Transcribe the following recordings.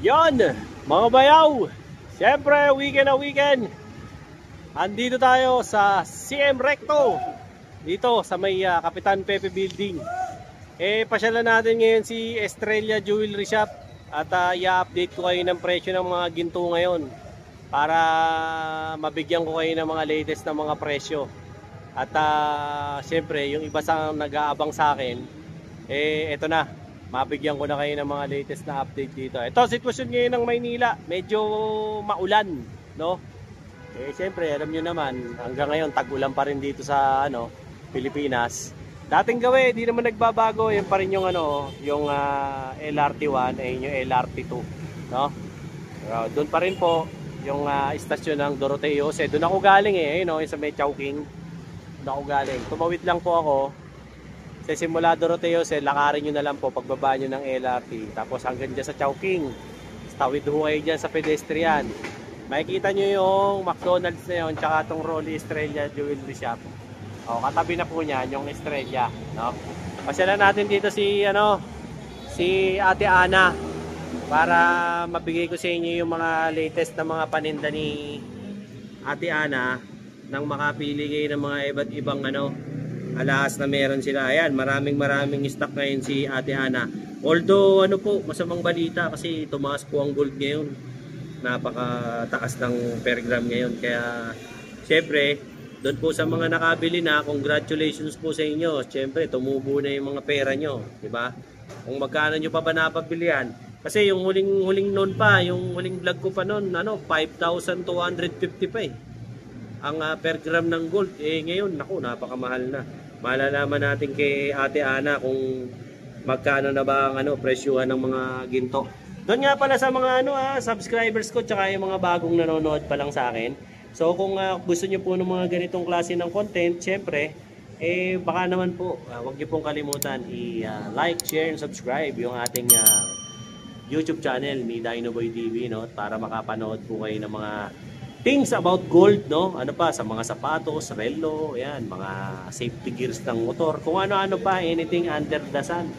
Yon, mga bayaw, siyempre weekend na weekend. Andito tayo sa CM Recto, dito sa may Kapitan Pepe Building. Pasyalan natin ngayon si Estrella Jewelry Shop at i-update ko kayo ng presyo ng mga ginto ngayon para mabigyan ko kayo ng mga latest na mga presyo. At siyempre yung iba sa nag-aabang sa akin, eto na, mabigyan ko na kayo ng mga latest na update dito. Ito, sitwasyon ngayon ng Maynila, medyo maulan, no? Siyempre, alam nyo naman, hanggang ngayon tag-ulan pa rin dito sa Pilipinas. Dating gawin, di naman nagbabago, yun pa rin yung yung LRT1 ay yung LRT2, no? Doon pa rin po yung istasyon ng Doroteo Jose. Doon ako galing ayun, yung sa may Chowking. Doon ako galing. Tumawid lang po ako. Sa simula Doroteo Jose, lakarin nyo na lang po pagbaba nyo ng LRT. Tapos hanggang dyan sa Chowking. Tawid ho kayo dyan sa pedestrian. Makikita nyo yung McDonald's na yun, tsaka itong Rolly Estrella Jewelry Shop. Katabi na po niyan yung Estrella, no? Pasyalan natin dito si Ate Ana para mabigay ko sa inyo yung mga latest na mga paninda ni Ate Ana nang makapili kayo ng mga iba't ibang alahas na meron sila. Ayan, maraming stock ngayon si Ate Ana. Although masamang balita kasi tumaas po ang gold ngayon. Napakataas ng per gram ngayon. Kaya syempre, doon po sa mga nakabili na, congratulations po sa inyo. Syempre, tumubo na yung mga pera nyo, di ba? Kung magkano nyo pa ba napabilihan? Kasi yung huling noon pa, yung huling vlog ko pa noon, 5,250 pa ang per gram ng gold. Ngayon, naku, napakamahal na. Malalaman natin kay Ate Ana kung magkano na ba ang presyuhan ng mga ginto. Doon nga pala sa mga subscribers ko tsaka yung mga bagong nanonood pa lang sa akin. So kung gusto niyo po ng mga ganitong klase ng content, syempre baka naman po wag niyo pong kalimutan i-like, share, and subscribe yung ating YouTube channel ni Dinoboy TV, no, para makapanood po kayo ng mga things about gold, no? Sa mga sapatos, relo, ayan, mga safety gears ng motor, kung ano-ano pa, anything under the sun.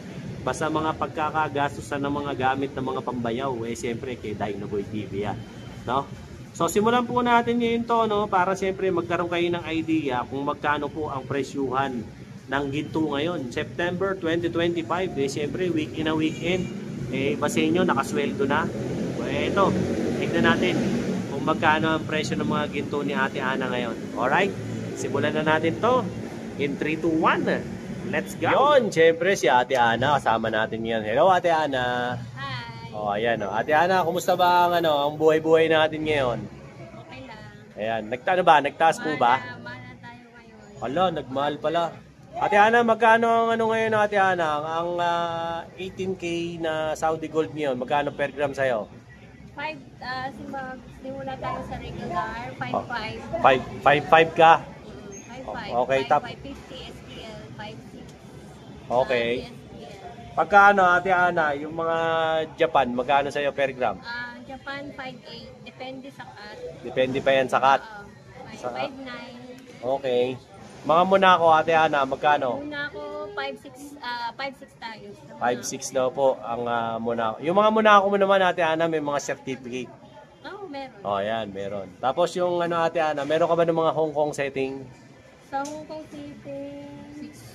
Basta mga pagkakagastusan ng mga gamit ng mga pambayaw, siyempre kay Dinoboy TV yan, no? So simulan po natin ngayon to, no, para siyempre magkaroon kayo ng idea kung magkano po ang presyuhan ng ginto ngayon. September 2025, siyempre week in a weekend. Iba sa inyo, nakasweldo na. Ito, tignan natin kung magkano ang presyo ng mga ginto ni Ate Ana ngayon. Alright, simulan na natin to in 3, 2, 1. Let's go! Yun, siyempre si Ate Ana, kasama natin yan. Hello Ate Ana! Hi! Ayan, Ate Ana, kumusta ba ang buhay-buhay natin ngayon? Okay lang. Ayan, nagtaas po ba? Mahal na tayo ngayon. Hala, nagmahal pala. Ate Ana, magkano ang ngayon Ate Ana? Ang 18K na Saudi gold ngayon, magkano per gram sa'yo? 5, simula tayo sa regular, 5.5. 5.5 ka? 5.5. Okay, 5.50 SPL, 5.6. Okay. Pagka Ate Ana, yung mga Japan, magkano sa'yo per gram? Japan, 5.8. Depende sa cut. Depende pa yan sa cut. 5.9. Okay. Mga Monaco, Ate Ana, magkano? Monaco, 5.6 tayo. 5.6 daw po ang Monaco. Yung mga Monaco mo naman, Ate Ana, may mga certificate. Meron. Ayan, meron. Tapos yung Ate Ana, meron ka ba ng mga Hong Kong setting? Sa Hong Kong City,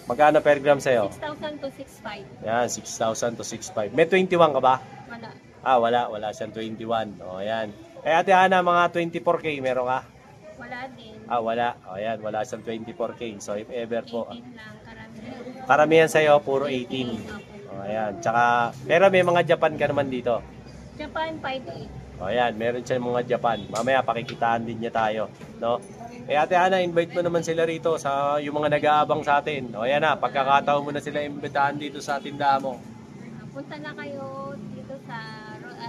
Magkano per gram sa'yo? 6,000 to 6,500. Yan, 6,000 to 6,500. May 21 ka ba? Wala. Wala siyang 21. Ayan. Ate Ana, mga 24K meron ka? Wala din. Wala. Ayan, wala siyang 24K. So, if ever po. 18 lang, karamihan. Karamihan sa'yo, puro 18. Ayan. Tsaka, pero may mga Japan ka naman dito. Japan, 5.8. Ayan, meron siya mga Japan. Mamaya, pakikitaan din niya tayo. No? Ate Ana, invite mo naman sila rito sa yung mga nag-aabang sa atin. Ayan na, pagkakataon mo na sila imbitahan dito sa tindahan mo. Punta na kayo dito sa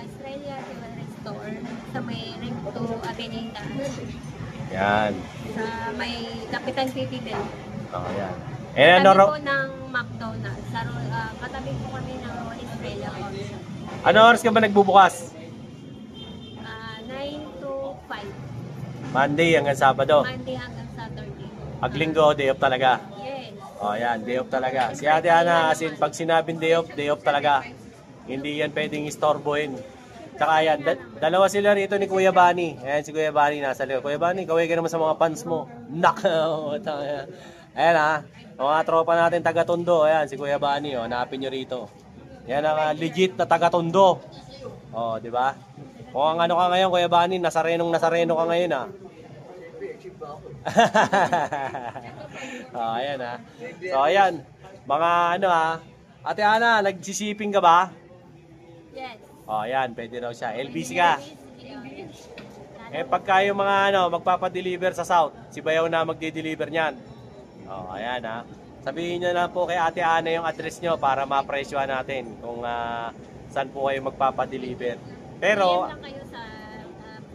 Estrella Jewelry Store sa may Ring 2 Avenida. Yan. Sa may Kapitan City din. Ayan. Katabi po ng McDonald's. Katabi po kami ng Estrella Coffee. Ano oras ka ba nagbubukas? 9 to 5. Monday hanggang Sabado. Monday hanggang Saturday. Pag linggo, day off talaga. Yes. Ayan, day off talaga. Si Ate Ana, pag sinabing day off talaga. Hindi yan pwedeng istorbohin. Tsaka yan, dalawa sila rito ni Kuya Bani. Ayan si Kuya Bani nasa likod. Kuya Bani, kaway ka naman sa mga fans mo. Nako. Ayan ha. Mga tropa natin taga-Tondo. Ayan si Kuya Bani. Oh, hanapin nyo rito. Yan ang legit na taga-Tondo. Oh, di ba? Kung ano ka ngayon, Kuya Bani, nasareno ka ngayon ha. Oh, ayan ha. So ayan, mga ano ha. Ate Ana, nagsisiping ka ba? Yes. Oh, ayan, pwede raw siya. LBC ka. Eh pagka yung mga ano, magpapa-deliver sa South, si Bayaw na magde-deliver niyan. Oh, ayan ha. Sabihin niyo na po kay Ate Ana yung address niyo para ma-presyohan natin kung saan po kayo magpapa-deliver. Pero Lang kayo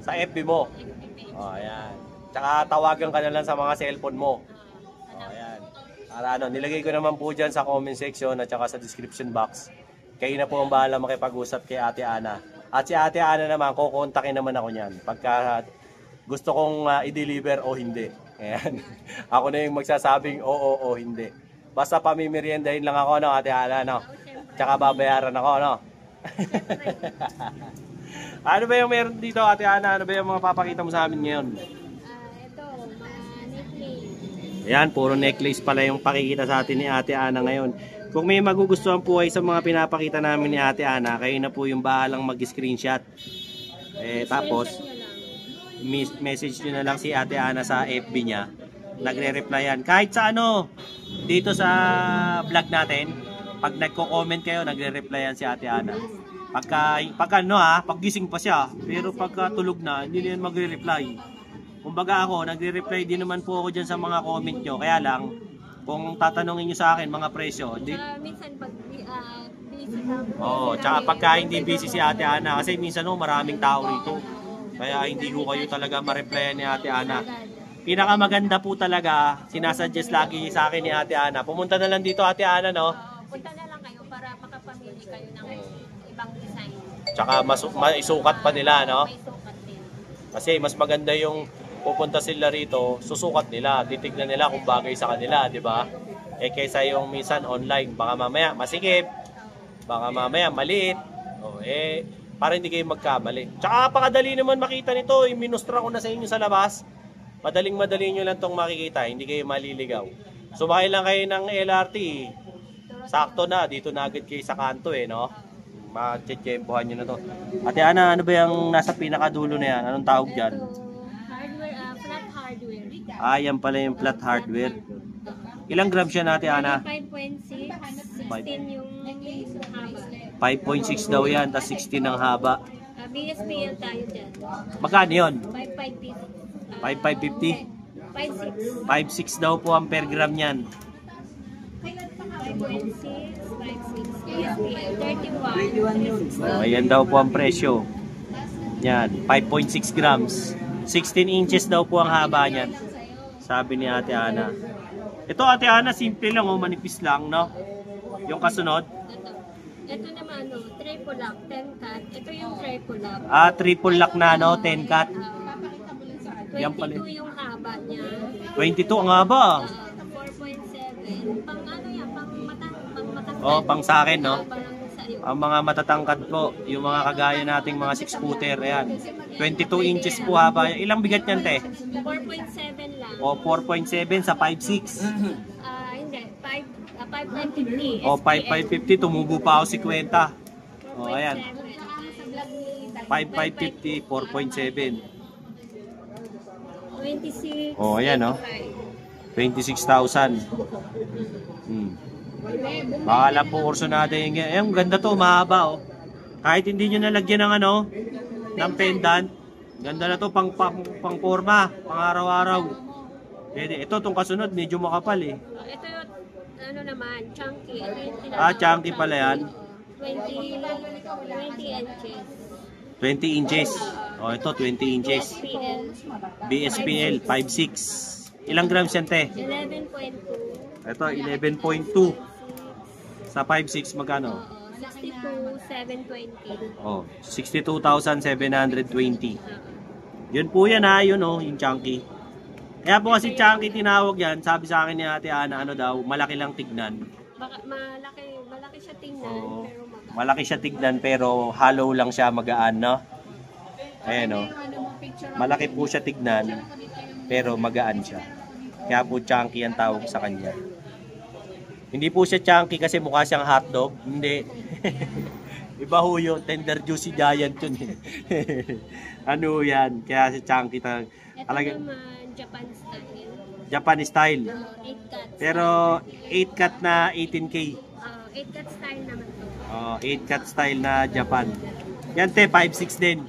sa FB mo. FB page. Oh, ayan. Tsaka tawagan ka na lang sa mga cellphone mo. Oh, ayan. Para ano, nilagay ko naman po dyan sa comment section at saka sa description box. Kayo na po ang bahala makipag-usap kay Ate Ana. At si Ate Ana naman, kukontakin naman ako niyan. Pagka gusto kong i-deliver o hindi. Ayan. Ako na yung magsasabing oo o hindi. Basta pamimeriendahin lang ako, no, Ate Ana, no? Tsaka babayaran ako, no? Ano ba yung meron dito, Ate Ana? Ano ba yung mga papakita mo sa amin ngayon? Ito, mga necklace. Ayan, puro necklace pala yung pakikita sa atin ni Ate Ana ngayon. Kung may magugustuhan po ay sa mga pinapakita namin ni Ate Ana, kayo na po yung bahalang mag-screenshot. Tapos, message nyo na lang si Ate Ana sa FB niya. Nagre-replyan. Kahit sa ano, dito sa vlog natin, pag nagko-comment kayo, nagre-replyan si Ate Ana. Pagka ano paggising pa siya, pero pagka tulog na, hindi na yan magre-reply. Kumbaga ako, nagre-reply din naman po ako dyan sa mga comment nyo. Kaya lang, kung tatanungin nyo sa akin mga presyo, Minsan pag busy ka. Oo, tsaka pagka hindi busy si Ate Ana, kasi minsan maraming tao rito. Kaya hindi ko kayo talaga ma-replyan ni Ate Ana. Pinakamaganda po talaga, sinasuggest lagi sa akin ni Ate Ana. Pumunta na lang dito, Ate Ana, no? Punta na lang kayo para makapamili kayo ng ibang design. Tsaka maisukat pa nila, no? May sukat din. Kasi mas maganda yung pupunta sila rito, susukat nila, titignan nila kung bagay sa kanila, di ba? Kaysa yung minsan online, baka mamaya masikip, baka mamaya maliit, para hindi kayo magkamali. Tsaka pakadali naman makita nito, minustra ko na sa inyo sa labas, madaling-madali nyo lang itong makikita, hindi kayo maliligaw. Sumakay lang kayo ng LRT, sakto na, dito na agad kayo sa kanto no? Matsyempohan nyo na to. Ate Ana, ano ba yung nasa pinakadulo na yan? Anong tawag dyan? Flat hardware. Yan pala yung flat hardware. Ilang grams siya natin, Ana? 5.6, 16 yung haba. 5.6 daw yan, tas 16 ang haba. BSPL tayo dyan. Magkano yun? 5.550. 5.550? 5.6. 5.6 daw po ang per gram yan. 5.6, 5.6. BSPL 31. Ayan daw po ang presyo. Yan, 5.6 grams. 16 inches daw po ang haba niyan. Sabi ni Ate Ana. Ito, Ate Ana, simple lang, manipis lang, no? Yung kasunod. Ito naman, triple lock, 10 cut. Ito yung triple lock. Triple lock na, no? 10 cut. 22 yung haba niya. 22 ang haba. 4.7. Pang ano yan, pang matangkad. Pang sa akin, no? Parang sa'yo. Ang mga matatangkad po, yung mga kagaya nating mga 6-footer, ayan. 22 inches po haba. Ilang bigat yan, te? 4.7 lang. 4.7 sa 5.6. Hindi, 5.550. 5.550, tumubo pa ako 50. Ayan. 5.550, 4.7. 26. Ayan, 26,000. Baka lang po kurso natin. Yung ganda to, mahaba, Kahit hindi nyo nalagyan ng ng pendant, ganda na to, pang forma, pang araw-araw. Pwede. Ito, itong kasunod, medyo makapal, Ito yung, naman, chunky. Ito yung chunky pala yan. 20 inches. 20 inches. Ito, 20 inches. BSPL, 5.6. Ilang grams yan, te? 11.2. Ito, 11.2. Sa 5.6, magkano? 62,720. 62,720. Yun po yan, yun, yung chunky. Kaya po kasi chunky tinawag yan, sabi sa akin ni Ate Ana, daw, malaki lang tignan. Baka malaki malaki siya tingnan, Oo. pero magaan. Malaki siya tignan pero hollow lang siya, magaan, no? Ayan, no? Malaki po siya tignan pero magaan siya. Kaya po chunky ang tawag sa kanya. Hindi po siya chunky kasi mukha siyang hotdog. Hindi. Iba ho yun. Tender juicy giant yun. Ano yan? Kaya si chunky Ito talaga. naman, Japan style. Japan style. 8 cut. Pero 8 cut na 18K. 8 cut style naman to. 8 cut style na Japan. Yan te, 5'6 din.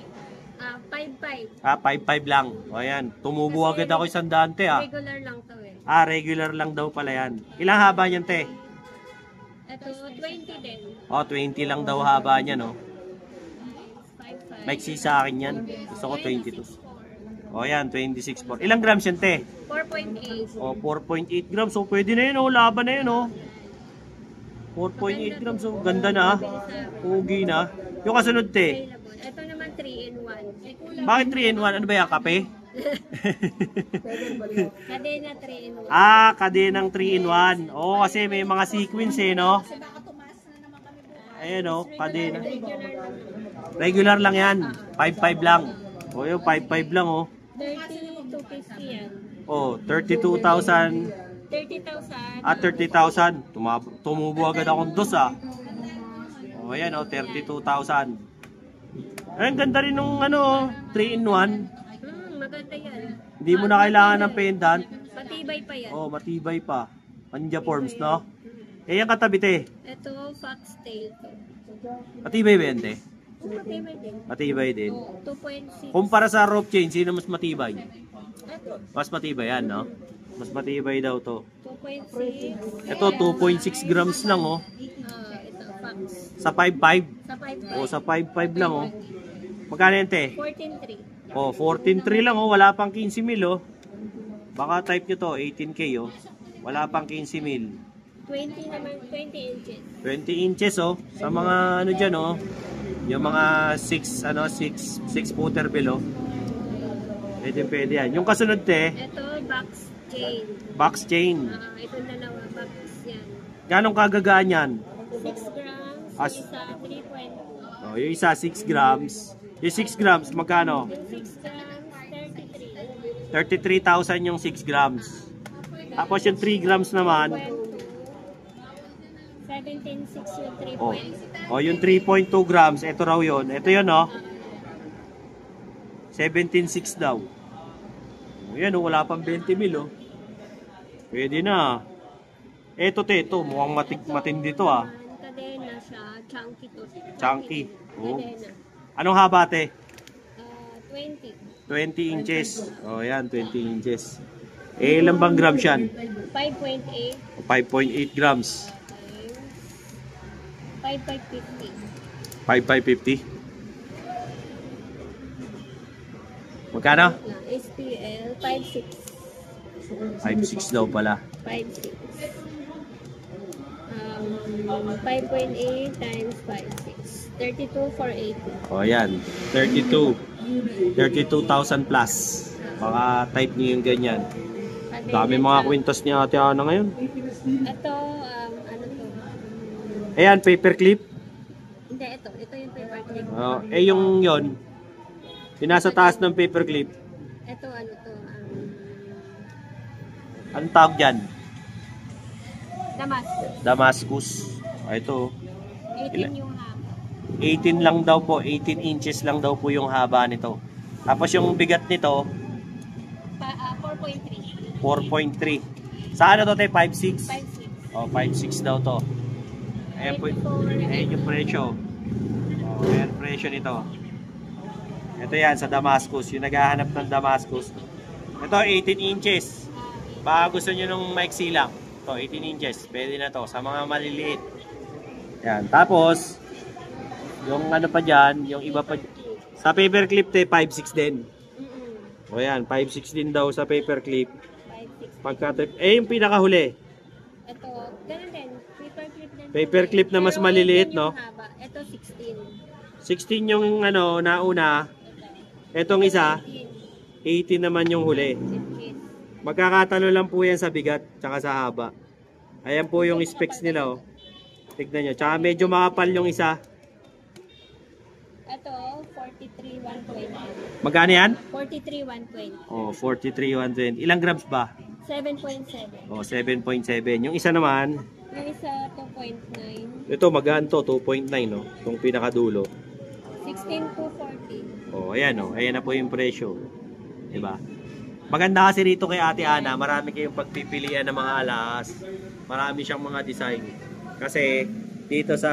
5'5". 5'5 lang. O yan. Tumubo agad ako 100 te Regular lang to eh. Regular lang daw pala yan. Ilang haba niyan te? Ito, 20 din. 20 lang daw haba niya, no? 5'5". Maiksi sa akin yan. Gusto ko 22. Yan, 26.4. Ilang grams yan, te? 4.8. 4.8 grams. So, pwede na yun, laban na yun, 4.8 grams. So, ganda na, Pugi na. Yung kasunod, te? Available. Ito naman 3-in-1. Bakit 3-in-1? Ano ba yan, kape? Cadena 3-in-1. Kadenang 3-in-1. Kasi may mga sequence, no? Ayan, kadena. Regular lang yan. 5'5 lang. Yung 5'5 lang, 32.50 yan. 32,000. 30,000. 30,000. Tumubo agad akong dos, Ayan, 32,000. Ang ganda rin nung 3-in-1. Maganda yan. Hindi mo na kailangan ng pendant. Matibay pa yan. Matibay pa. Panja forms, no? Yung katabi, te. Ito, foxtail to. Matibay ba yan, te? Matibay din. Matibay din. 2.6. Kumpara sa rope chain, sino mas matibay? Ito, Mas matibay yan, no? Mas matibay daw to. 2.6. Ito, 2.6 grams lang, Ito, fox. Sa 5.5. Sa 5.5. Sa 5.5 lang, Magkano yan, te? 14.3. 14.3 lang, wala pang 15 mil, Baka type nyo to, 18K, Wala pang 15 mil. 20 naman, 20 inches. 20 inches, Sa mga dyan, yung mga 6 footer below. Pwede yan. Yung kasunod, te? Ito, box chain. Box chain. Ito dalawa, box yan. Ganong kagagaan yan? 6 grams, As- isa 3.2. Yung isa 6 grams. Yung 6 grams, magkano? Yung 6 grams, 33. 33,000 yung 6 grams. Tapos yung 3 grams naman, 17.6 yung 3.2. yung 3.2 grams, ito raw yun. Ito yun, 17.6 daw. Yan, wala pang 20 mil, Pwede na. Ito, te, ito. Mukhang matindi to, Kadena siya, chunky to. Chunky. Kadena. Anong haba, te? 20. 20 inches. Yan, 20 inches. Ilang bang grams yan? 5.8. 5.8 grams. 5.50. 5,550. Magkano? SPL 5.6. 5.6 daw pala. 5.6. 5.8 times 5.6. 32,480. Yan. 32. 32,000 plus. Baka type niyo yung ganyan. Dami mga kwintas ni Ate Ana ngayon. Ito, ano to? Ayan, paperclip. Hindi, ito. Ito yung paperclip. Yung yon. Yung nasa taas ng paperclip. Ito, ano to? Anong tawag dyan? Damascus. Damascus. Ito. 18 yung haba. 18 lang daw po. 18 inches lang daw po yung haba nito. Tapos yung bigat nito, 4.3. 4.3. Sa ano to, te? 5.6? 5.6. 5.6 daw to. Ayan po. Ayan yung presyo. Ayan yung presyo nito. Ito yan sa Damascus. Yung naghahanap ng Damascus. Ito 18 inches. Baka gusto nyo nung maiksi lang. Ito 18 inches. Pwede na to sa mga maliliit. Yan. Tapos, yung ano pa dyan, yung iba pa. Sa paperclip, te, 5.6 din. O yan, 5.6 din daw sa paperclip. 5.6. Yung pinakahuli. Ito, ganun din. Paperclip din. Paperclip na mas Pero maliliit, 18 no? yung haba. Ito 16. 16 yung ano, nauna. Etong isa, 18 naman yung huli. Inches. Magkakatalo lang po yan sa bigat tsaka sa haba. Ayan po yung specs nila, Tignan nyo. Tsaka medyo makapal yung isa. Ito, 43,120. Magkano yan? 43,120. Oh, 43,120. Ilang grams ba? 7.7. Oh, 7.7. Yung isa naman, Yung isa, 2.9. ito magaan to, 2.9 no? Itong pinakadulo. 16,240. Oh, ayan oh. Ayan na po yung presyo. Diba? Maganda kasi rito kay Ate Ana, marami kayong pagpipilian ng mga alas. Marami siyang mga design. Kasi dito sa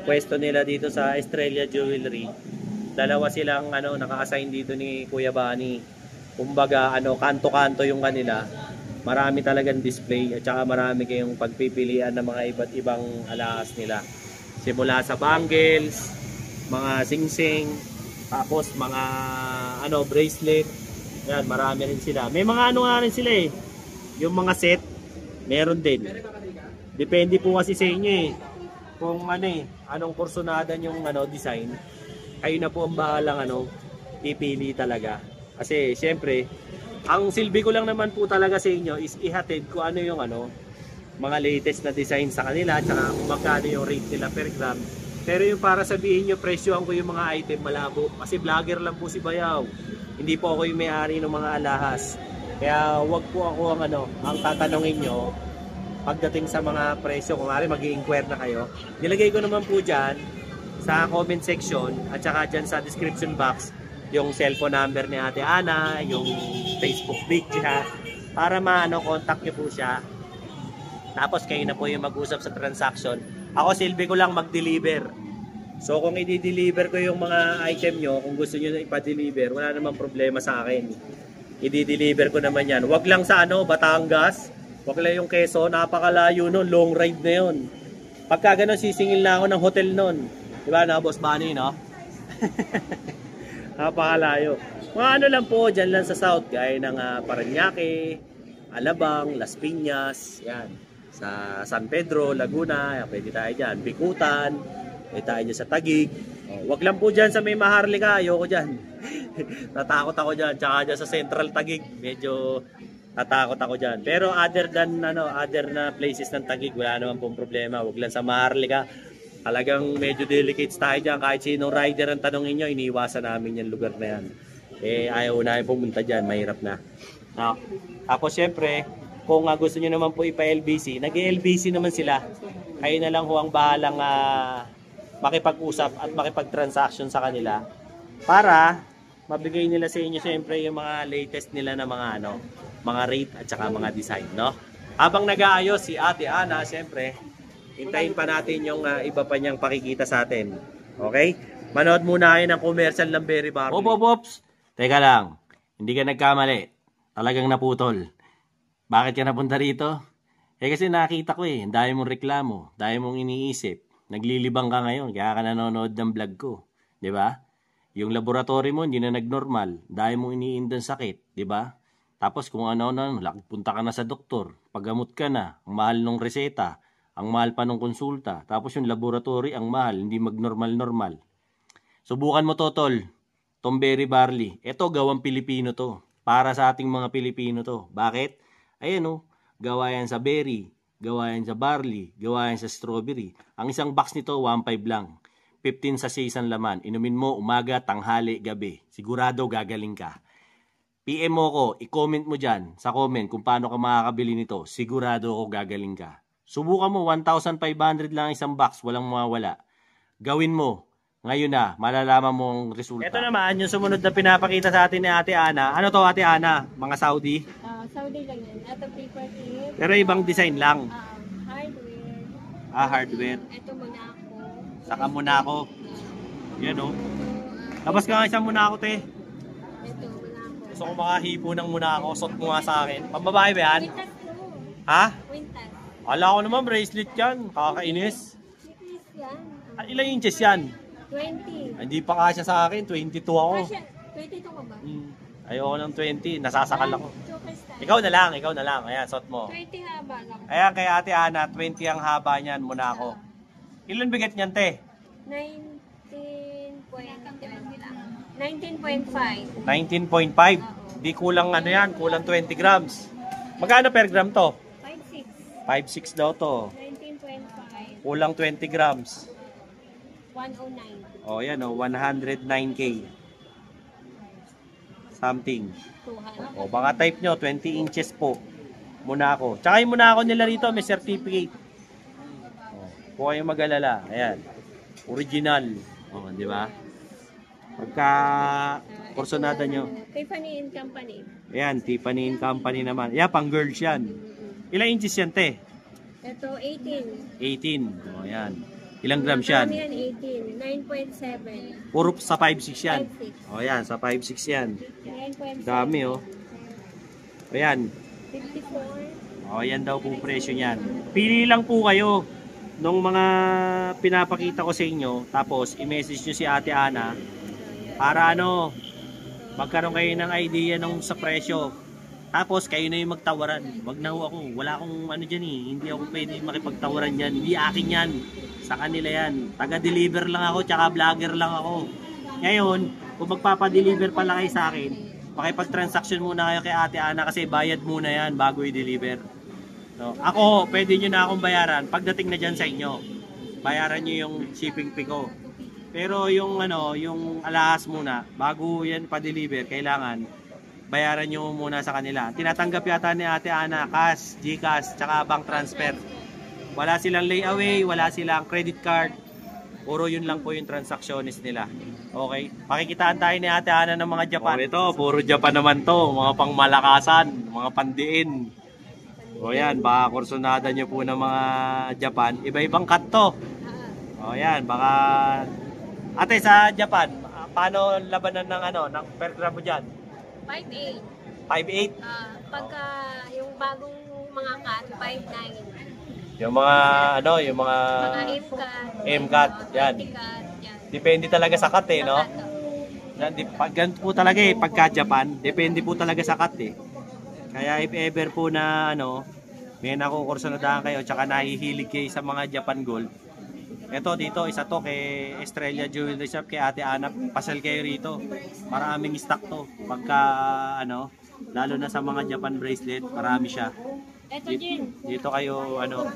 pwesto nila dito sa Estrella Jewelry, dalawa silang naka-assign dito ni Kuya Bani. Kumbaga kanto-kanto yung kanila. Marami talagang display at saka marami kayong pagpipilian ng mga iba't ibang alahas nila. Simula sa bangles, mga singsing, tapos mga bracelet. Yan, marami rin sila. May mga nga rin sila eh. Yung mga set, meron din. Depende po kasi sa inyo eh. Kung anong kursunadan yung design, kayo na po ang bahalang pipili talaga. Kasi syempre, ang silbi ko lang naman po talaga sa inyo is ihatid ko yung mga latest na design sa kanila at saka kung magkano yung rate nila per gram. Pero yung para sabihin nyo, presyohan ko yung mga item, malabo. Kasi vlogger lang po si Bayaw. Hindi po ako yung may-ari ng mga alahas. Kaya wag po ako ang tatanungin nyo pagdating sa mga presyo. Kung mag-i-inquire na kayo. Nilagay ko naman po dyan sa comment section at saka dyan sa description box yung cellphone number ni Ate Ana, yung Facebook page niya, para contact nyo po siya. Tapos kayo na po yung mag-usap sa transaction. Ako silbi ko lang mag-deliver. So kung i-deliver ko yung mga item nyo, kung gusto nyo na ipa-deliver, wala namang problema sa akin. I-deliver ko naman yan. Wag lang sa Batangas, wag lang yung Quezon, napakalayo nun, long ride na yun. Pagka ganun, sisingil na ako ng hotel nun. Diba na, Boss Bunny, no? Napakalayo. Mga lang po, dyan lang sa south, gaya ng Parañaque, Alabang, Las Piñas, yan. Sa San Pedro, Laguna, yan, pwede tayo dyan. Bikutan, pwede tayo dyan sa Taguig. Wag lang po dyan sa may Maharlika, ayoko dyan. Natakot ako dyan. Tsaka dyan sa Central Taguig, medyo natakot ako dyan. Pero other na places ng Taguig, wala naman pong problema. Wag lang sa Maharlika. Talagang medyo delicate tayo dyan. Kahit sinong rider ang tanongin nyo, iniiwasan namin yung lugar na yan. Ayaw na yung pumunta dyan. Mahirap na. Tapos syempre, kung gusto nyo naman po ipa-LBC, nag-LBC naman sila. Kayo na lang ho ang bahalang makipag-usap at makipag-transaction sa kanila para mabigay nila sa inyo syempre yung mga latest nila na mga rate at saka mga design, no? Habang nag-aayos si Ate Ana, syempre, hintayin pa natin yung iba pa niyang pakikita sa atin. Okay? Manood muna kayo ng commercial ng Berry Barley. Ops! Teka lang. Hindi ka nagkamali. Talagang naputol. Bakit ka napunta rito? Kasi nakita ko ang dami mong reklamo. Dami mong iniisip. Naglilibang ka ngayon. Kaya ka nanonood ng vlog ko. Diba? Yung laboratory mo hindi na nagnormal. Dami mong iniindang sakit. Diba? Tapos kung punta ka na sa doktor. Paggamot ka na. Ang mahal ng reseta. Ang mahal pa ng konsulta. Tapos yung laboratory, ang mahal. Hindi mag-normal-normal. Subukan mo to, tol. Tong Berry Barley. Ito, gawang Pilipino to. Para sa ating mga Pilipino to. Bakit? Ayan gawa yan sa berry. Gawa yan sa barley. Gawa yan sa strawberry. Ang isang box nito, 1.5 lang. 15 sa isang laman. Inumin mo umaga, tanghali, gabi. Sigurado gagaling ka. PM mo ko, i-comment mo dyan sa comment kung paano ka makakabili nito. Sigurado ako gagaling ka. Subukan mo, 1,500 lang isang box, walang mawawala. Gawin mo. Ngayon na, malalaman mo ang resulta. Ito naman, yung sumunod na pinapakita sa atin ni Ate Ana. Ano to, Ate Ana? Mga Saudi? Saudi lang yan. Ito paper clip. Pero ibang design lang. Hardware. Hardware. Ito Monaco. Saka Monaco. Yan Labas ka nga isang Monaco, te. Ito Monaco. Gusto ko makahipo ng Monaco. Suot mo nga sa akin. Pambabae ba yan? Quintas to. Ha? Quintas. Ala ko naman, bracelet yan. Kakainis. Quintas yan. Ilang inches yan? 20. Hindi pa kasya sa akin, 22 ako. Kasya, 22 ka ba? Ayoko ng 20, nasasakal ako. Ikaw na lang. Ayan, suot mo. 20 haba lang. Ayan, kay Ate Ana, 20 ang haba niyan, Monaco. Ilan bigat niyan, te? 19.5. 19.5. Di kulang yan, kulang 20 grams. Magkano per gram to? 5.6. 5.6 daw to. 19.5. Kulang 20 grams. 109. O, yan o. 109K. Something. 200. O, baka type nyo, 20 inches po. Monaco. Tsaka yung Monaco nila rito, may certificate. O, huwag kayong mag-alala. Ayan. Original. O, di ba? Pagka porsyonada nyo. Tiffany and Company. Ayan, Tiffany and Company naman. Ayan, pang girls yan. Ilang inches yan, te? Ito, 18. 18. O, ayan. Ilang grams yan? Marami yan, 18. 9.7. Puro sa 5.6 yan. 5.6. O, ayan, sa 5.6 yan. 9.7. Dami, o. Ayan. 54. O, ayan daw po presyo niyan. Pili lang po kayo nung mga pinapakita ko sa inyo. Tapos, i-message nyo si Ate Ana para ano, magkaroon kayo ng idea nung sa presyo. Tapos, kayo na yung magtawaran. Wag na ho ako. Wala akong ano dyan eh. Hindi ako pwede makipagtawaran dyan. Hindi akin yan. Sa kanila yan. Taga-deliver lang ako, tsaka vlogger lang ako. Ngayon, kung magpapadeliver pala kayo sa akin, pakipag-transaction muna kayo kay Ate Ana kasi bayad muna yan bago i-deliver. No? Ako, pwede nyo na akong bayaran pagdating na dyan sa inyo. Bayaran nyo yung shipping fee ko. Pero yung ano, yung alahas muna, bago yan pa-deliver, kailangan bayaran nyo muna sa kanila. Tinatanggap yata ni Ate Ana cash, GCash, tsaka bank transfer. Wala silang layaway, wala silang credit card. Puro yun lang po yung transactionist nila. Okay? Pakikitaan tayo ni Ate Ana ng mga Japan. Oh, ito, puro Japan naman to. Mga pangmalakasan, mga pandiin. O yan, baka kursonada nyo po ng mga Japan. Iba-ibang cut to. O yan, baka... Ate, sa Japan, paano labanan ng ano, ng per gram mo dyan? 5.8. 5.8? Pagka yung bagong mga cut, 5.9. Yung mga ano, yung mga M-cut, yan. yan. Depende talaga sa cut eh, no? Yan, ganito po talaga eh, pagka Japan, depende po talaga sa cut eh. Kaya if ever po na ano, may nakukursonadahan kayo, tsaka nahihilig kayo sa mga Japan Gold. Ito dito, isa to kay Estrella Jewelry Shop, kay Ate Ana, pasal kayo rito. Maraming stock to. Pagka ano, lalo na sa mga Japan bracelet, marami siya. Ito, Jean. Dito kayo ano,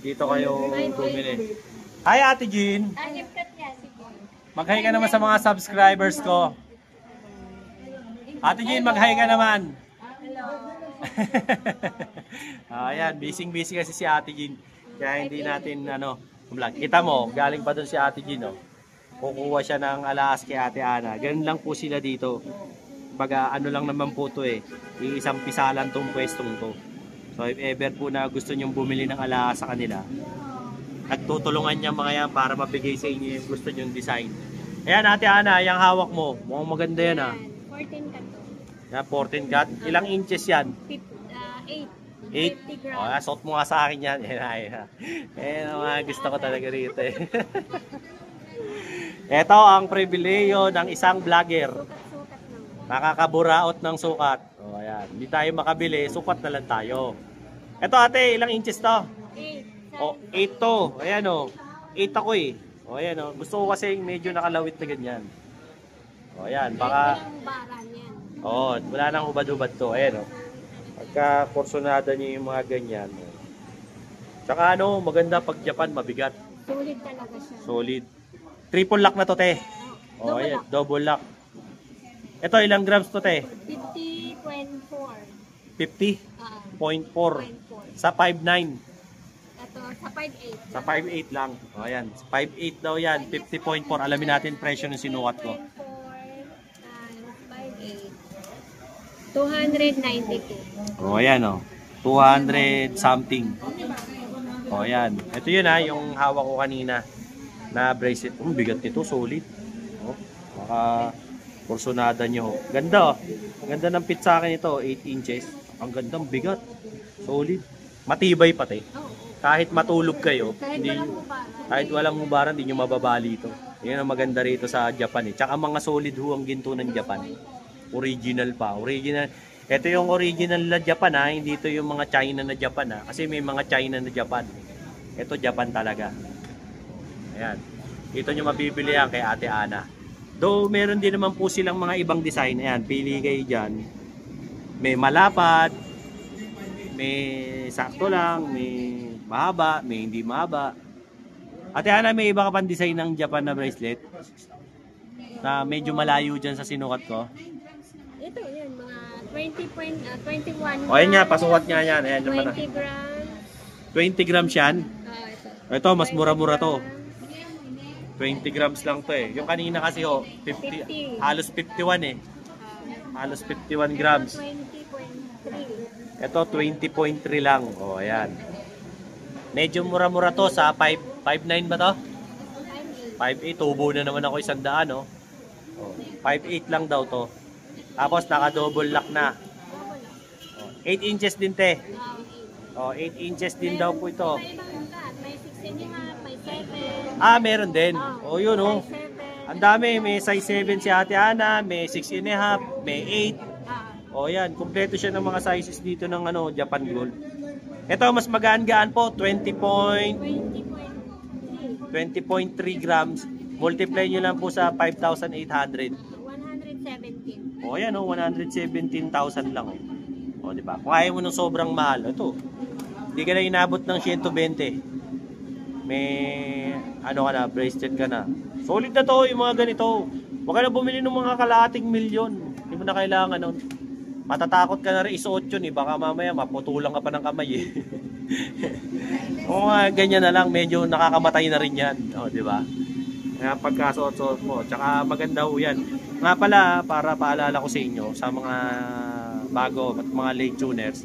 dito kayo bumili. Hi Ate Jean. M-cut yan, sige. Mag-hi ka naman sa mga subscribers ko. Ate Jean, mag-hi ka naman. Hello. Ayan, busy kasi si Ate Jean. Kaya hindi natin ano, vlog. Kita mo, galing pa doon si Ate Jean, oh. Kukuha siya ng alahas kay Ate Ana. Ganun lang po sila dito. Baga, ano lang naman po to eh. Iisang pisalan tong pwestong to. So if ever po na gusto nyong bumili ng alahas sa kanila, nagtutulungan niya mga yan para mabigay sa inyo yung gusto nyong design. Ayan Ate Ana, yung hawak mo. Mukhang maganda yan ah. 14 cut to. Yan, 14 cut. Ilang inches yan? 8. 8? 50 grams. Oh, suot mo nga sa akin yan. Yan. Ang mga gusto ko talaga rito eh. Ito ang pribileyo ng isang vlogger. Sukat-sukat lang. Nakakaburaot ng sukat. O, ayan. Hindi tayo makabili, sukat na lang tayo. Ito ate, ilang inches to? 8. O, 8 to. Ayan o. 8 ako eh. O, ayan o. Gusto ko kasi medyo nakalawit na ganyan. O, ayan. Baka... Walang baran yan. O, wala nang hubad-hubad to. Ayan o. Pagka porsonada nyo yung mga ganyan. Tsaka ano, maganda pag Japan, mabigat. Solid talaga siya. Solid. Triple lock na to, te. O, Double ayan. lock. Double lock. Ito, ilang grams to, te? 50.4. 50.4. Sa 5.9. Ito, sa 5.8. Sa 5.8 lang. O, ayan. 5.8 daw yan. 50.4. Alamin natin presyo ng sinukat ko. 292. O, ayan o. 200 something. O, ayan. Ito yun ha, yung hawak ko kanina na bracelet. Bigat nito, solid. O, baka porsonada nyo. Ganda o. Ganda ng fit sa akin ito, 8 inches. Ang gandang bigat. Solid. Matibay pati. Kahit matulog kayo, kahit walang hubaran, hindi nyo mababali ito. Yan ang maganda rito sa Japan eh. Tsaka mga solid ho ang ginto ng Japan. Original pa. Original. Ito yung original na Japan ha. Hindi ito yung mga China na Japan ha. Kasi may mga China na Japan. Ito Japan talaga. Ayan. Ito nyo mabibili yan kay Ate Ana. Though meron din naman po silang mga ibang design. Ayan. Pili kayo dyan. May malapad. May sakto lang. May mahaba. May hindi mahaba. Ate Ana, may iba ka pang design ng Japan na bracelet? Na medyo malayo dyan sa sinukat ko. Ito, yan, mga 21 O, ayan nga, pasukat nga yan. Ayan, 20 grams. 20 grams yan. Ito. Ito, mas mura-mura to. 20 grams lang to eh. Yung kanina kasi 50. Halos 51 eh. Halos 51 grams. 20.3. Ito, 20.3 lang. O, ayan. Medyo mura-mura to sa 5.9 ba to? 5.8. Tubo na naman ako 100, no? 5.8 lang daw to. Tapos naka-double lock na. 8 inches din, te. 8 inches din daw po ito. May 16.5, may 7. Ah, meron din. Yun, oh. May 7. Ang dami. May size 7 si Ate Ana, may 6.5, may 8. Yan. Kumpleto siya ng mga sizes dito ng Japan Gold. Ito, mas magaan-gaan po. 20.3 grams. Multiply nyo lang po sa 5,800. 117. Yan, 117,000 lang. Di ba? Kung ayaw mo ng sobrang mahal, ito. Hindi ka na inabot ng 120. May, ka na, bracelet ka na. Solid na to, yung mga ganito. Huwag ka na bumili ng mga kalahating milyon. Hindi mo na kailangan nun. Matatakot ka na rin isuot yun eh. Baka mamaya maputulang ka pa ng kamay eh. Ganyan na lang, medyo nakakamatay na rin yan. Di ba? Kaya pagkasuot-suot mo. Tsaka maganda ho yan. Nga pala, para paalala ko sa inyo, sa mga bago at mga late tuners,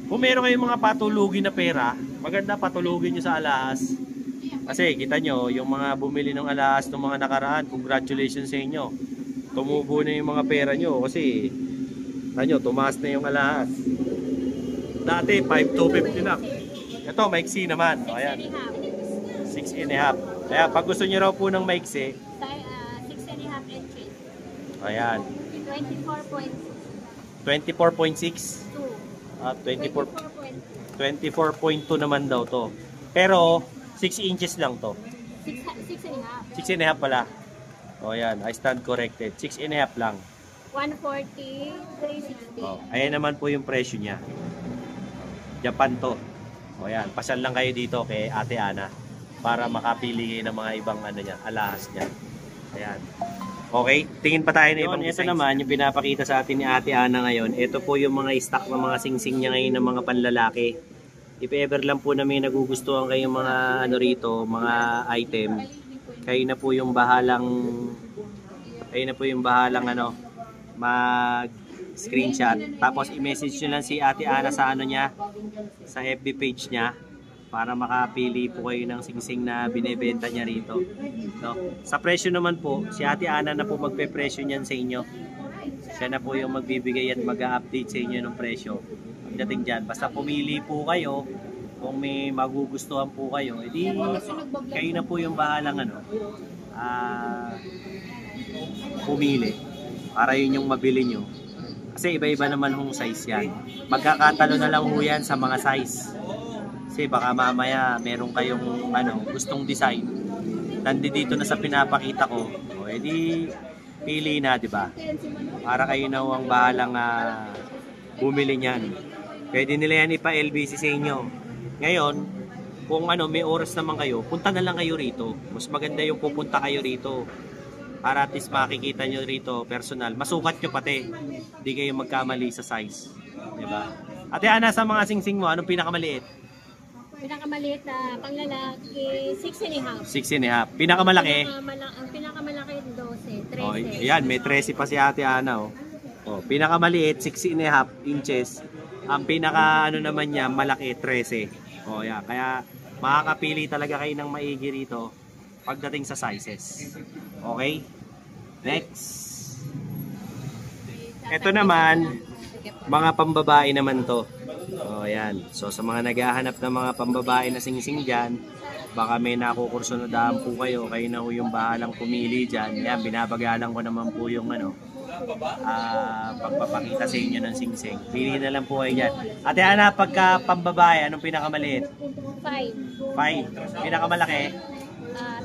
kung meron kayong mga patulugi na pera, maganda patulugin nyo sa alahas. Kasi kita nyo, yung mga bumili ng alahas ng mga nakaraan, congratulations sa inyo. Tumubo na yung mga pera nyo kasi tumaas na yung alahas. Dati 5,250 lang. Ito maiksi naman. Ayan. 6.5. Kaya pag gusto nyo raw po ng maiksi, 6.5 inches. Ayan. 24.6. 24.2 naman daw to. Pero 6 inches lang to. 6.5. 6.5 pala. Ayan, I stand corrected. 6.5 lang. 140, 360. Ayan naman po yung presyo niya. Japan to. Ayan, pasal lang kayo dito kay Ate Ana para makapili ng mga ibang alahas niya. Ayan. Okay, tingin pa tayo na ibang designs. Ito naman, yung pinapakita sa atin ni Ate Ana ngayon. Ito po yung mga stock ng mga singsing niya ngayon ng mga panlalaki. If ever lang po na may nagugustuhan kayong mga rito, mga item, kayo na po yung bahalang mag-screenshot. Tapos i-message nyo lang si Ate Ana sa niya, sa FB page niya, para makapili po kayo ng singsing na binebenta niya rito. No? Sa presyo naman po, si Ate Ana na po magpe-presyo niyan sa inyo. Siya na po yung magbibigay at mag-update sa inyo ng presyo. Pagdating dyan, basta pumili po kayo, kung may magugustuhan po kayo, edi kayo na po yung bahalang pumili para yun yung mabili nyo. Kasi iba-iba naman hong size yan. Magkakatalo na lang ho yan sa mga size. Kasi baka mamaya meron kayong gustong design. Nandito na sa pinapakita ko. Edi pili na, di ba? Para kayo na ang bahalang bumili niyan. Pwede nila yan ipa-LBC sa inyo. Ngayon, kung may oras naman kayo, punta na lang kayo rito. Mas maganda yung pupunta kayo rito. Para at least makikita nyo rito personal. Masukat nyo pati. Hindi kayo magkamali sa size. Diba? Ate Ana, sa mga singsing mo, anong pinakamaliit? Pinakamaliit na panglalaki, 6.5. 6.5. Pinakamalaki? Ang pinakamalaki, 12, 13. Ayan, may 13 pa si Ate Ana. Pinakamaliit, 6.5 inches. Ang pinaka naman niya, malaki, 13. Yan. Kaya makakapili talaga kayo ng maigi rito pagdating sa sizes. Okay? Next. Ito naman, mga pambabae naman to. Ayan. So sa mga naghahanap ng mga pambabae na singsing dyan, baka may nakukurso na daan po kayo. Kayo na po yung bahalang pumili dyan. Ayan, binabagalan ko naman po yung pagpapakita sa inyo ng singsing. Pili na lang po kayo dyan. Ate Ana, pagka pambabae, anong pinakamaliit? 5. 5. Pinakamalaki?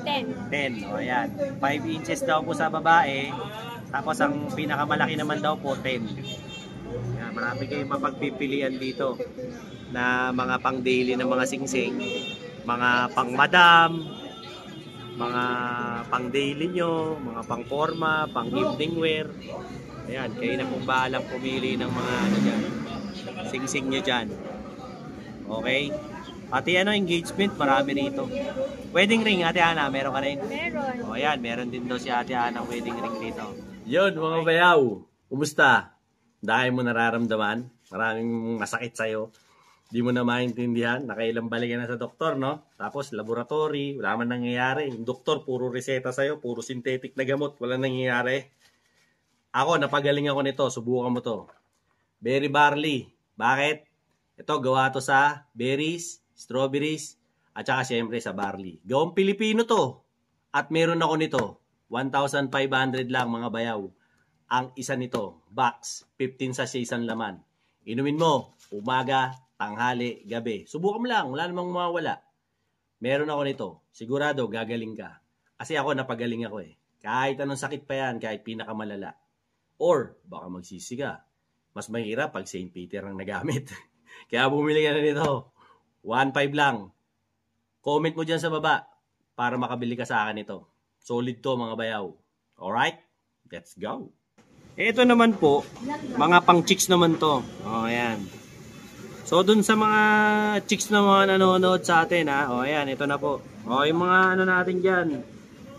10. 10. Ayan. 5 inches daw po sa babae. Tapos ang pinakamalaki naman daw po 10. Ayan, marami kayong mapagpipilian dito na mga pang daily na mga singsing. Mga pang madam, mga pang daily nyo, mga pang forma, pang evening wear. Ayan, kayo na kung bahalang pumili ng mga ano dyan. Sing-sing nyo dyan. Okay? Pati ano, engagement, marami rito. Wedding ring, Ate Ana, meron ka rin? Meron. O ayan, meron din daw si Ate Ana ng wedding ring dito. Yun, mga bayaw. Kumusta? Dahil mo nararamdaman, maraming masakit sa'yo. Di mo na maintindihan, nakailang balik ka na sa doktor, no? Tapos laboratory, wala man nangyayari. Yung doktor, puro reseta sa'yo, puro synthetic na gamot, wala nangyayari. Ako, napagaling ako nito, subukan mo to. Berry barley. Bakit? Ito, gawa to sa berries, strawberries, at saka syempre sa barley. Gawang Pilipino to. At meron ako nito, 1,500 lang mga bayaw. Ang isa nito, box, 15 sachets ang laman. Inumin mo, umaga, tanghali, gabi. Subukan mo lang, wala namang mawawala. Meron ako nito, sigurado gagaling ka. Kasi ako napagaling ako eh. Kahit anong sakit pa yan, kahit pinakamalala. Or, baka magsisi ka. Mas mahirap pag St. Peter ang nagamit. Kaya bumili ka na nito. 1,500 lang. Comment mo dyan sa baba para makabili ka sa akin ito. Solid to mga bayaw. Alright? Let's go. Ito naman po, mga pang chicks naman to. O, ayan. So, dun sa mga chicks na mga nanonood sa atin, ha. O, ayan, ito na po. O, yung mga ano natin dyan.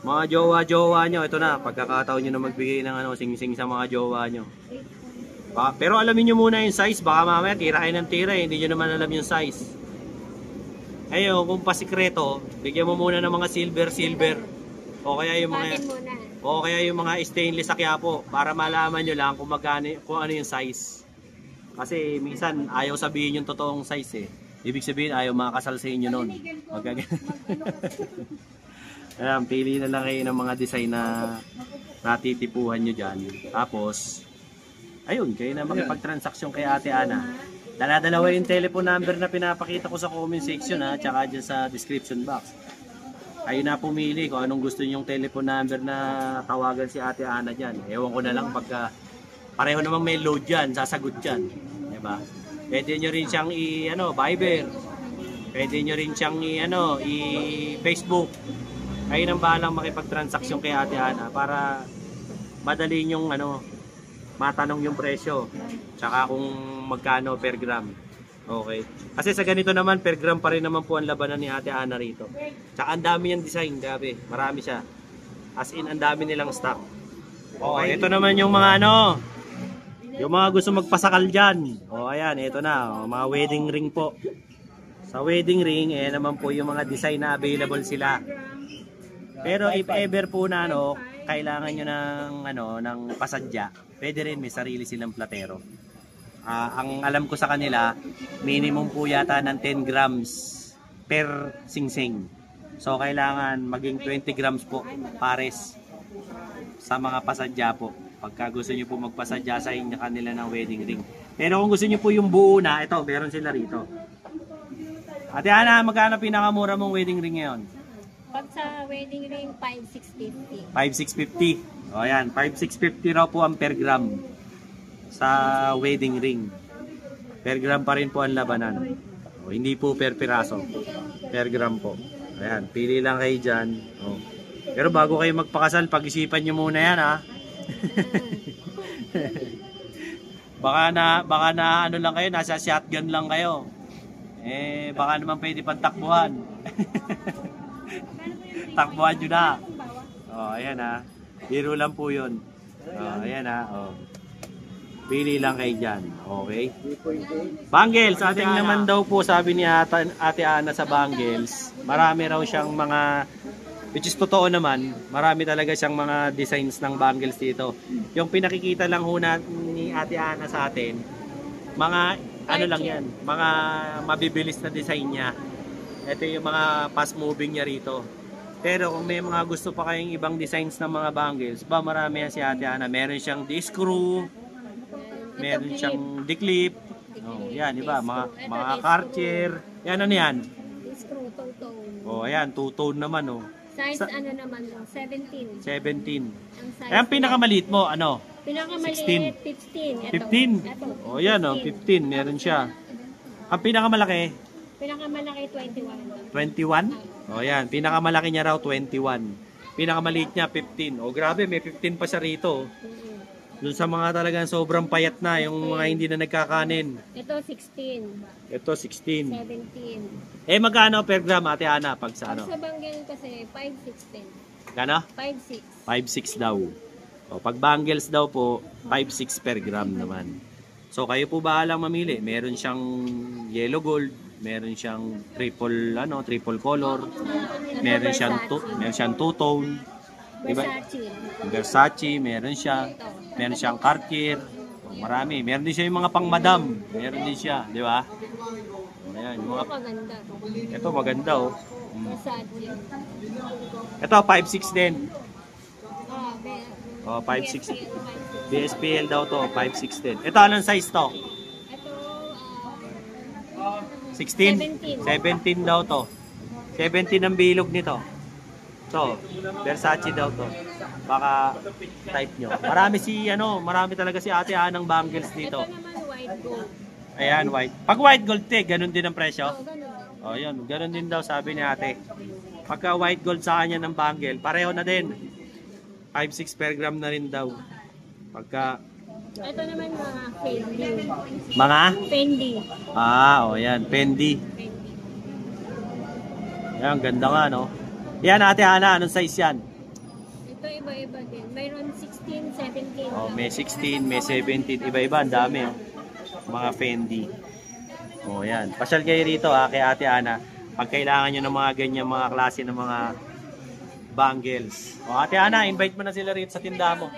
Mga jowa-jowa nyo, ito na. Pagkakataon nyo na magbigay ng ano, sing-sing sa mga jowa nyo. Pero alamin nyo muna yung size. Baka mamaya tira kayo ng tira eh. Hindi nyo naman alam yung size. Ayun, kung pasikreto, bigyan mo muna ng mga silver. O kaya yung mga... O kaya yung mga stainless sa Quiapo para malaman nyo lang kung ano yung size. Kasi minsan ayaw sabihin yung totoong size eh. Ibig sabihin ayaw makakasal sa inyo nun. Ayan, pili na lang kayo ng mga design na natitipuhan nyo dyan. Tapos, ayun, kayo na makipag-transaksyon kay Ate Ana. Dala-dalawa yung telephone number na pinapakita ko sa comment section ha, tsaka dyan sa description box. Kayo na pumili kung anong gusto nyong telephone number na tawagan si Ate Ana dyan. Ewan ko na lang pagka pareho namang may load dyan, sasagot dyan. Diba? Pwede nyo rin siyang Viber. Pwede nyo rin siyang Facebook. Kayo nang bahalang makipag-transaksyon kay Ate Ana para madali nyong matanong yung presyo. Tsaka kung magkano per gram. Okay. Kasi sa ganito naman, per gram pa rin naman po ang labanan ni Ate Ana rito. Tsaka ang dami yung design, grabe. Marami siya. As in, ang dami nilang stock. Okay, ito naman yung mga yung mga gusto magpasakal dyan. O, ayan, ito na. O, mga wedding ring po. Sa wedding ring, naman po yung mga design na available sila. Pero if ever po na, kailangan nyo ng pasadya, pwede rin, may sarili silang platero. Ang alam ko sa kanila, minimum po yata ng 10 grams per singsing. So, kailangan maging 20 grams po pares sa mga pasadya po. Pagka gusto nyo po magpasadya sa inyo kanila ng wedding ring. Pero kung gusto nyo po yung buo na, ito, meron sila rito. Ate Ana, magkano pinakamura mong wedding ring ngayon? Pag sa wedding ring, 5,650. 5,650. O yan, 5,650 raw po ang per gram sa wedding ring. Per gram pa rin po ang labanan. O, hindi po per piraso. Per gram po. Ayan, pili lang kayo dyan. O. Pero bago kayo magpakasal, pag-isipan nyo muna yan ha. baka na ano lang kayo, nasa shotgun lang kayo. Baka naman pwede pang takbuhan. Takbuhan nyo na. O, ayan ha. Biro lang po yun. O, ayan ha. O. Pili lang kayo dyan. Okay? Bangles. Ating naman daw po, sabi ni Ate Ana sa bangles, marami raw siyang mga, which is totoo naman, marami talaga siyang mga designs ng bangles dito. Yung pinakikita lang ho ni Ate Ana sa atin, mga ano lang yan, mga mabibilis na design niya. Ito yung mga fast moving niya rito. Pero kung may mga gusto pa kayong ibang designs ng mga bangles, marami yan si Ate Ana. Meron siyang D-screw, meron siyang D-clip. Oh, yan, iba, mga Cartier. Yan, ano yan? D-screw, two-tone. Oh, ayan, two-tone naman, oh. Size naman, 17. 17. Ang size. Ang pinakamalit mo, ano? Pinakamaliit, 15. Ito. 15? Oh, yan, oh, 15. Meron siya. Ang pinakamalaki? Pinakamalaki 21. 21? O yan, pinakamalaki niya raw 21. Pinakamaliit niya 15. O grabe, may 15 pa siya rito. Doon sa mga talagang sobrang payat na, yung mga hindi na nagkakanin. Ito 16. Ito 16. 17. Eh magkano per gram, Ate Ana, pag sa ano? Sa banggel kasi 5.16. Gano? 5.6. 5.6 daw. O pag bangles daw po, 5.6 per gram naman. So kayo po bahalang mamili. Meron siyang yellow gold, meron siyang triple color, meron siyang two-tone. Diba? Versace, meron siya. Meron siyang Cartier. Marami. Meron din siya yung mga pang-madam. Meron din siya, di ba? Ayan, yung mga... Maganda. Ito maganda oh. Versace. Ito 5.6 din. Ah, Oh, 5.6. BSPL daw to, 5.6 din. Ito anong size to? Ito, 16? 17 daw to. 17 ang bilog nito. To, Versace daw to. Baka type nyo. Marami talaga si Ate Anang bangles dito. ito naman white gold. Ayan, white. Pag white gold te, ganun din ang presyo. Oh, ganun. Oh, yun. Ganun din daw sabi ni Ate. Pagka white gold sa kanya ng bangle, pareho na din. 5.6 per gram na rin daw. Pagka... Ito naman mga Fendi. Mga? Fendi. Oh yan. Fendi. Fendi. Ayan, ganda nga, no? Yan, Ate Ana, anong size yan? Ito iba-iba din. Mayroon 16, 17. Oh, may 16, may 17. Iba-iba, ang dami, oh. Mga Fendi. Oh, yan. Pasyal kayo rito, kay Ate Ana. Pag kailangan nyo ng mga ganyan, mga klase ng mga bangles. Oh, Ate Ana, invite mo na sila rito sa tindahan mo.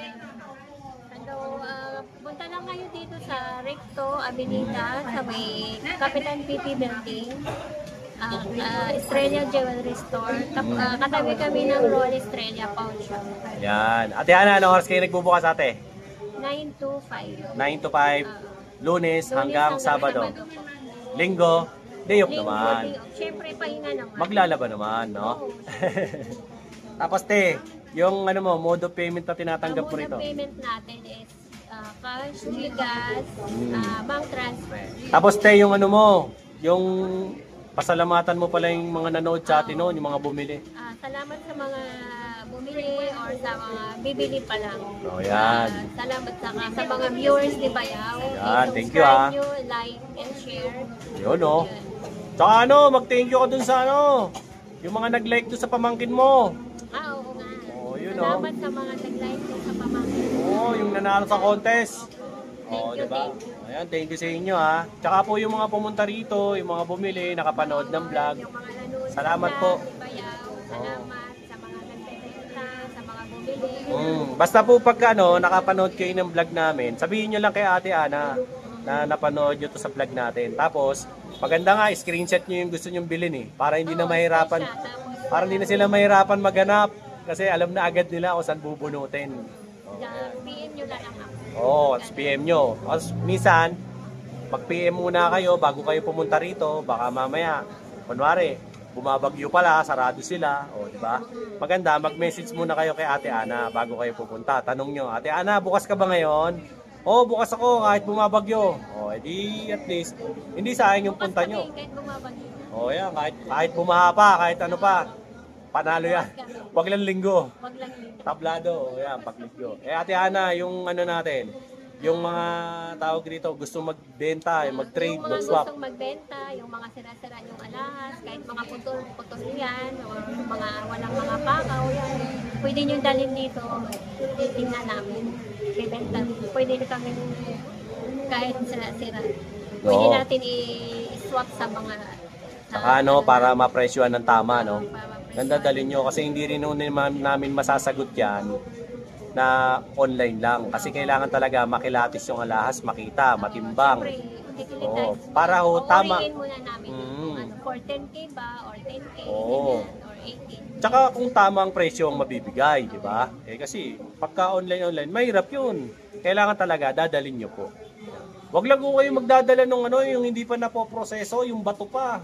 Punta lang kayo dito sa Recto Avenida sa may Kapitan PP Building. Estrella Jewelry Store. Katabi kami ng Roll Estrella Pawn Shop. Yan. Ate Ana, anong oras kayo nagbubukas, ate? 9 to 5. 9 to 5, Lunes hanggang Sabado. Linggo, day off naman. Siyempre, pahinga naman. Maglalaba naman, no? Tapos te, yung mode of payment na tinatanggap mo rito. Ang payment natin is cash, Gcash, bank transfer. Tapos te, yung yung pasalamatan mo pala yung mga nanood sa atin noon, yung mga bumili. Salamat sa mga bumili or sa mga bibili pa lang. Oh, yan. Salamat sa mga viewers ni Bayaw. Yan, thank you ha. Subscribe nyo, like and share. Yun oh. Tsaka mag-thank you ka dun sa yung mga nag-like doon sa pamangkin mo. Oo nga. Oh, yun Salamat sa mga nag-like ko sa pamangkin. Oh, yung nanalo sa contest. Thank you, diba? thank you. Ayan, thank you sa inyo ha. Tsaka po yung mga pumunta rito, yung mga bumili, nakapanood ng vlog. Yung mga nanood Salamat ng po. vlog ni Bayaw. Salamat sa mga nagbebenta, sa mga bumili. Basta po pagka nakapanood kayo ng vlog namin, sabihin nyo lang kay Ate Ana na napanood nyo to sa vlog natin. Tapos, maganda nga, screenshot nyo yung gusto nyong bilhin para hindi na mahirapan. Para hindi na sila mahirapan maghanap. Kasi alam na agad nila kung saan bubunutin. PM nyo lang ako. PM nyo. Tapos minsan, mag-PM muna kayo bago kayo pumunta rito. Baka mamaya, kunwari, bumabagyo pala, sarado sila. Di ba? Maganda, mag-message muna kayo kay Ate Ana bago kayo pupunta. Tanong nyo, Ate Ana, bukas ka ba ngayon? Bukas ako kahit bumabagyo. Edi at least, hindi sayang yung punta nyo. Kahit bumabagyo. Yan, kahit bumaha pa, kahit ano pa. Panalo yan. Wag lang linggo. Wag lang dito. Tablado. Yan, paglinggo. Ate Ana, yung natin, yung mga tawag dito, gusto magbenta, mag-trade, Yung mga mag-swap. gustong magbenta, yung mga sira-sira yung alahas, kahit mga putol yan, o mga walang mga pakaw yan, pwede nyo dalhin dito, tingnan namin, bibenta. Pwede nyo kami kahit sira-sira. Pwede natin i-swap sa mga... Saka para mapresyuhan ng tama, Ganda dalhin nyo kasi hindi rin namin masasagot yan na online lang. Kasi kailangan talaga makilatis yung alahas, makita, matimbang. Para tama. Muna namin for 10K ba or 10K or 18. Tsaka kung tama ang presyo ang mabibigay, di ba? Kasi pagka online, mahirap yun. Kailangan talaga dadalhin nyo po. Wag lang ko kayo magdadala ng yung hindi pa napoproseso, yung bato pa.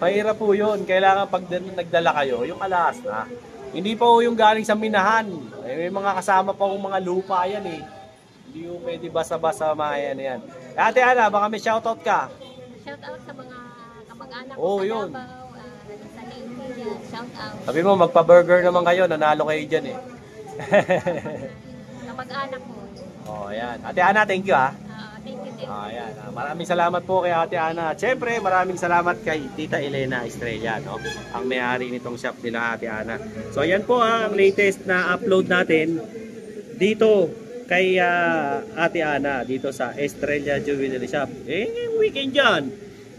Mahirap po yun. Kailangan pag nagdala kayo, yung alahas na. Hindi pa yung galing sa minahan. May mga kasama pa mga lupa yan Hindi pwede basa-basa yan. Ate Ana, baka may shoutout ka? Shoutout sa mga anak Oo, ko sa yun. Davao, sa Leyte, shout out. Sabi mo, magpa-burger naman kayo, nanalo kayo dyan eh. Kamag-anak ko. Oh, ayan. Ate Ana, thank you ha. Thank you din. Ayan. Maraming salamat po kay Ate Ana. At syempre, maraming salamat kay Tita Elena Estrella, no? Ang may-ari nitong shop nila, Ate Ana. So, ayan po ang latest na upload natin dito kay Ate Ana, dito sa Estrella Jewelry Shop. Weekend dyan.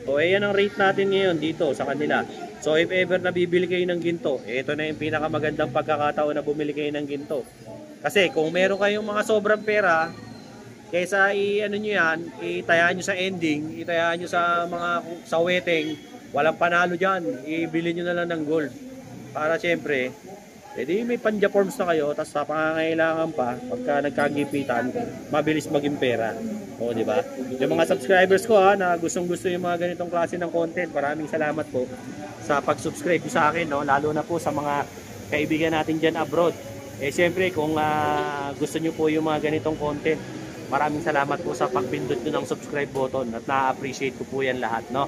O, ayan ang rate natin ngayon dito sa kanila. So, if ever na bibili kayo ng ginto, ito na yung pinakamagandang pagkakataon na bumili kayo ng ginto. Kasi kung meron kayong mga sobrang pera, kaysa ano nyo yan, itayaan nyo sa ending, itayaan nyo sa wedding, walang panalo dyan, ibili nyo na lang ng gold. Para syempre, pwede may panja-forms na kayo, tapos sa pangangailangan pa, pagka nagkagipitan, mabilis maging pera. O, di ba? Yung mga subscribers ko na gustong-gusto yung mga ganitong klase ng content, maraming salamat po sa pag-subscribe sa akin, no? Lalo na po sa mga kaibigan natin dyan abroad. Siyempre, kung gusto nyo po yung mga ganitong content, maraming salamat po sa pagpindot nyo ng subscribe button at na-appreciate ko po yan lahat, no?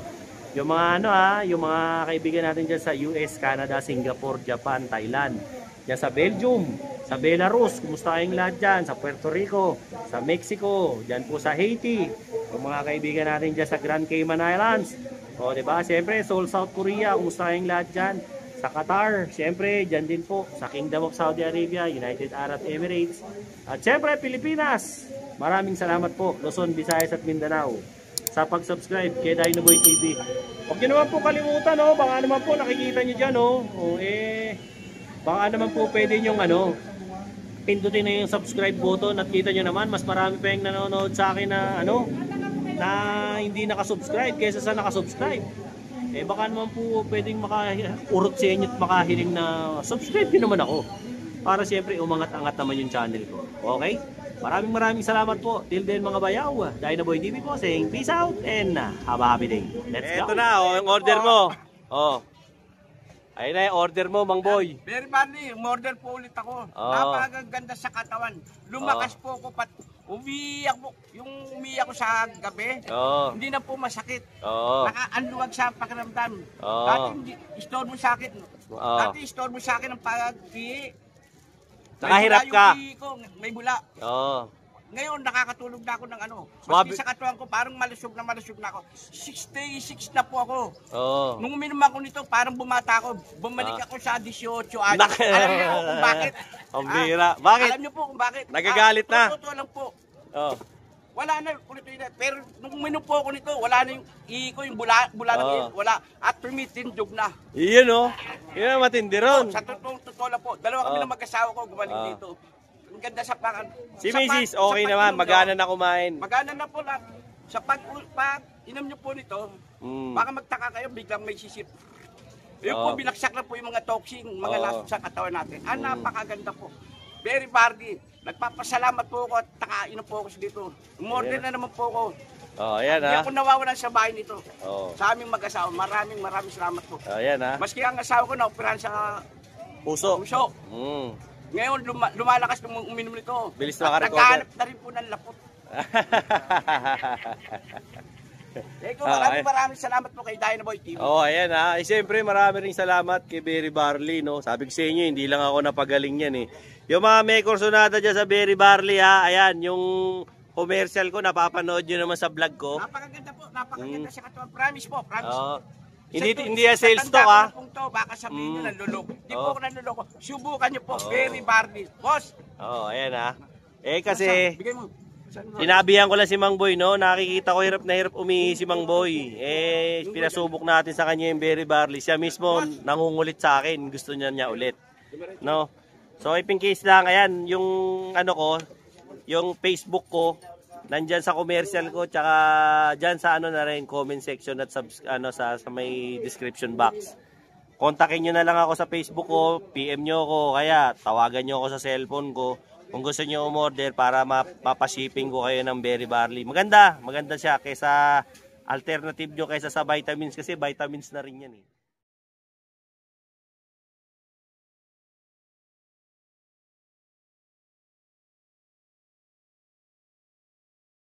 Yung mga yung mga kaibigan natin dyan sa US, Canada, Singapore, Japan, Thailand, dyan sa Belgium, sa Belarus, kumusta kayong lahat dyan, sa Puerto Rico, sa Mexico, dyan po sa Haiti, yung mga kaibigan natin dyan sa Grand Cayman Islands, o diba, siyempre, Seoul, South Korea, kumusta kayong lahat dyan, sa Qatar, siyempre, dyan din po, sa Kingdom of Saudi Arabia, United Arab Emirates, at siyempre, Pilipinas. Maraming salamat po, Luzon, Visayas at Mindanao, sa pag-subscribe kay Dinoboy TV. Huwag nyo naman po kalimutan, no? Baka naman po nakikita nyo dyan, no? Baka naman po pwede nyo, pindutin na yung subscribe button at kita nyo naman, mas marami pa yung nanonood sa akin na, na hindi nakasubscribe kaysa sa nakasubscribe. Baka naman po pwedeng makaurot sa inyo at makahiling na subscribe nyo naman ako. Para siyempre umangat-angat naman yung channel ko. Okay? Maraming salamat po. Till then mga bayaw, Dinoboy TV po saying peace out and have a happy day. Let's go. Ito na, yung order mo. Ayun na yung order mo, Mang Boy. Very badly, order po ulit ako. Napakaganda sa katawan. Lumakas po ako umiyak po. Yung umiyak ko sa gabi, hindi na po masakit. Nakaanluwag sa pakiramdam. Dati store mo sa akin. Dati store mo sa akin ang pag-ihi. Nakahirap ka. May bula. Ngayon, nakakatulog na ako ng Swabe. Maski sa katawan ko, parang malusog na ako. 66 na po ako. Nung uminom ako nito, parang bumata ako. Bumalik ako sa 18 anos. Alam niyo po kung bakit? Ang bira. Bakit? Alam niyo po kung bakit? Nagagalit na. Totoo lang po. Wala na ulit yun. Pero nung uminom po ako nito, wala na yung ihi ko, yung bula ng ihi. Wala. At tumitindog na. Iyon Yun ang matindi ron. Sa totoo lang po. Dalawa kami ng mag-asawa ko gumaling dito. Ang ganda sa Si Mrs. okay naman, magana na kumain. Magana na po lahat. Sa pag inom nyo po nito, baka magtaka kayo, biglang may sisip. Yun po, binaksak na po yung mga toxin, mga laso sa katawan natin. Napakaganda po. Very bardy. Nagpapasalamat po ako at nakainom po ako dito. Umorder na naman po ako. Ayan Hindi ako nawawalan sa bahay nito. Sa aming mag-asawa, maraming salamat po. Ayan Maski ang asawa ko na-operahan sa puso. Ngayon, lumalakas nung uminom nito. Bilis na ka-recover. Naghahanap na rin po ng lapot. Maraming salamat po kay Dinoboy TV. Ayan siyempre marami rin salamat kay Berry Barley, no? Sabi ko sa inyo, hindi lang ako napagaling yan Yung mga may kursonada dyan sa Berry Barley ayan, yung commercial ko, napapanood nyo naman sa vlog ko. Napakaganda po, napakaganda sa katawan. Promise po, promise. Hindi sales talk baka sabihin nyo nanluloko. Hindi po ako nanluloko. Subukan nyo po, Berry Barley. Boss! Ayan kasi bigay mo. sinabihan ko lang si Mang Boy, no? Nakikita ko hirap na hirap umihi si Mang Boy. Pinasubok natin sa kanya yung Berry Barley. Siya mismo nangungulit sa akin. Gusto niya ulit. No? So, in case lang, ayan, yung yung Facebook ko, nandyan sa commercial ko, tsaka dyan sa na rin, comment section at sa may description box. Kontakin nyo na lang ako sa Facebook ko, PM nyo ako, kaya tawagan nyo ako sa cellphone ko. Kung gusto nyo umorder para mapashipping ko kayo ng Berry Barley. Maganda siya kaysa alternative nyo kaysa sa vitamins kasi vitamins na rin yan